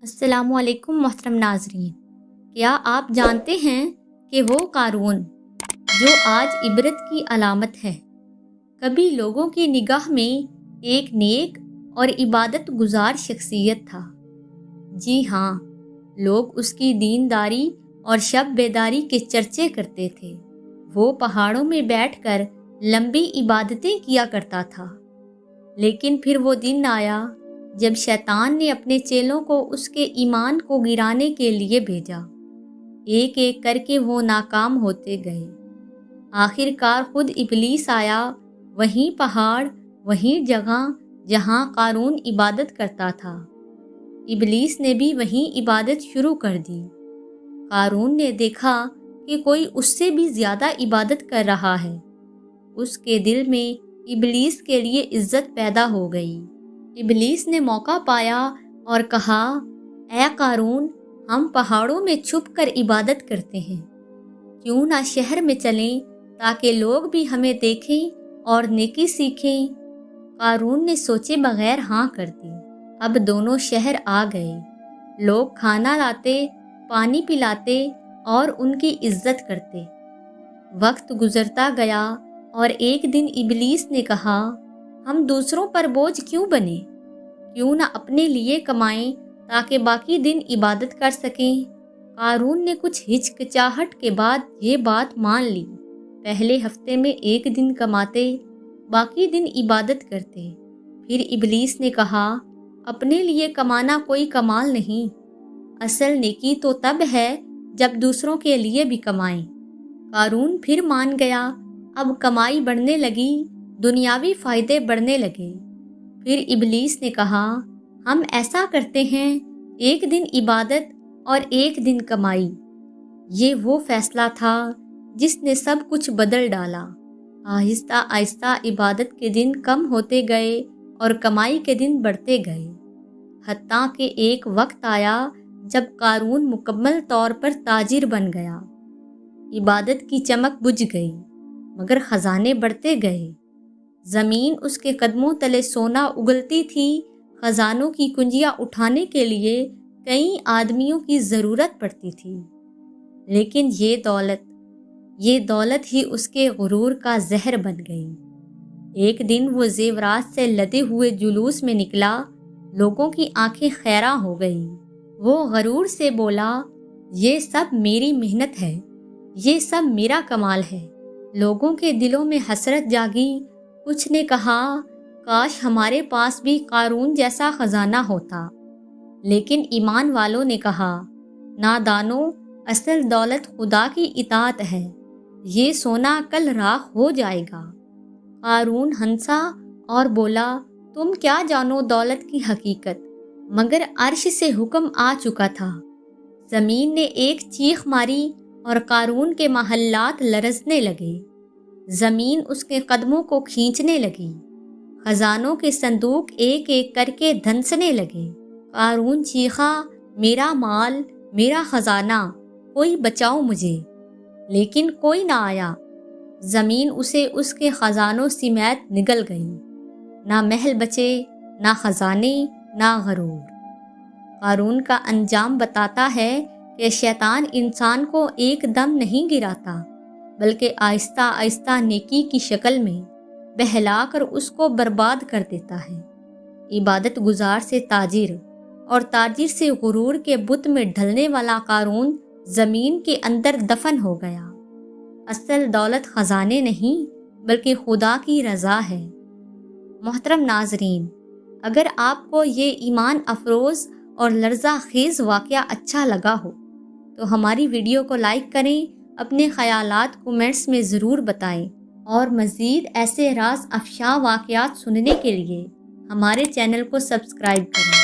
अस्सलामु अलैकुम मोहतरम नाजरीन, क्या आप जानते हैं कि वो क़ारून जो आज इबरत की अलामत है, कभी लोगों की निगाह में एक नेक और इबादत गुजार शख्सियत था। जी हाँ, लोग उसकी दीनदारी और शब बेदारी के चर्चे करते थे। वो पहाड़ों में बैठकर लंबी इबादतें किया करता था, लेकिन फिर वो दिन आया जब शैतान ने अपने चेलों को उसके ईमान को गिराने के लिए भेजा। एक एक करके वो नाकाम होते गए। आखिरकार खुद इबलीस आया, वहीं पहाड़, वहीं जगह जहां क़ारून इबादत करता था। इबलीस ने भी वहीं इबादत शुरू कर दी। क़ारून ने देखा कि कोई उससे भी ज़्यादा इबादत कर रहा है। उसके दिल में इबलीस के लिए इज्जत पैदा हो गई। इबलीस ने मौका पाया और कहा, ऐ क़ारून, हम पहाड़ों में छुप कर इबादत करते हैं, क्यों ना शहर में चलें ताकि लोग भी हमें देखें और नेकी सीखें। क़ारून ने सोचे बगैर हाँ कर दी। अब दोनों शहर आ गए। लोग खाना लाते, पानी पिलाते और उनकी इज्जत करते। वक्त गुजरता गया और एक दिन इबलीस ने कहा, हम दूसरों पर बोझ क्यों बने, क्यों ना अपने लिए कमाएं ताकि बाकी दिन इबादत कर सकें। क़ारून ने कुछ हिचकिचाहट के बाद ये बात मान ली। पहले हफ्ते में एक दिन कमाते, बाकी दिन इबादत करते। फिर इबलीस ने कहा, अपने लिए कमाना कोई कमाल नहीं, असल नेकी तो तब है जब दूसरों के लिए भी कमाएं। क़ारून फिर मान गया। अब कमाई बढ़ने लगी, दुनियावी फ़ायदे बढ़ने लगे। फिर इबलीस ने कहा, हम ऐसा करते हैं, एक दिन इबादत और एक दिन कमाई। ये वो फैसला था जिसने सब कुछ बदल डाला। आहिस्ता आहिस्ता इबादत के दिन कम होते गए और कमाई के दिन बढ़ते गए। हत्ता कि एक वक्त आया जब क़ारून मुकम्मल तौर पर ताजिर बन गया। इबादत की चमक बुझ गई, मगर ख़जाने बढ़ते गए। ज़मीन उसके कदमों तले सोना उगलती थी। ख़जानों की कुंजियाँ उठाने के लिए कई आदमियों की ज़रूरत पड़ती थी, लेकिन ये दौलत ही उसके गुरूर का जहर बन गई। एक दिन वो ज़ेवरात से लदे हुए जुलूस में निकला। लोगों की आंखें खैरा हो गई। वो गरूर से बोला, ये सब मेरी मेहनत है, ये सब मेरा कमाल है। लोगों के दिलों में हसरत जागी। कुछ ने कहा, काश हमारे पास भी क़ारून जैसा ख़जाना होता। लेकिन ईमान वालों ने कहा, नादानों, असल दौलत खुदा की इताअत है, ये सोना कल राख हो जाएगा। क़ारून हंसा और बोला, तुम क्या जानो दौलत की हकीकत। मगर अर्श से हुक्म आ चुका था। ज़मीन ने एक चीख मारी और क़ारून के महल्लात लरज़ने लगे। ज़मीन उसके कदमों को खींचने लगी। ख़जानों के संदूक एक एक करके धंसने लगे। क़ारून चीखा, मेरा माल, मेरा ख़जाना, कोई बचाओ मुझे। लेकिन कोई ना आया। ज़मीन उसे उसके ख़जानों समेत निगल गई। ना महल बचे, ना ख़जाने, ना गरूर। क़ारून का अंजाम बताता है कि शैतान इंसान को एकदम नहीं गिराता, बल्कि आहिस्ता आहिस्ता नेकी की शक्ल में बहलाकर उसको बर्बाद कर देता है। इबादत गुजार से ताजिर और ताजिर से गुरूर के बुत में ढलने वाला क़ारून ज़मीन के अंदर दफन हो गया। असल दौलत ख़जाने नहीं, बल्कि खुदा की रज़ा है। मोहतरम नाजरीन, अगर आपको ये ईमान अफरोज़ और लर्ज़ा खेज़ वाक़या अच्छा लगा हो तो हमारी वीडियो को लाइक करें, अपने ख़यालात कमेंट्स में ज़रूर बताएं और मज़ीद ऐसे राज अफ़शा वाक़यात सुनने के लिए हमारे चैनल को सब्सक्राइब करें।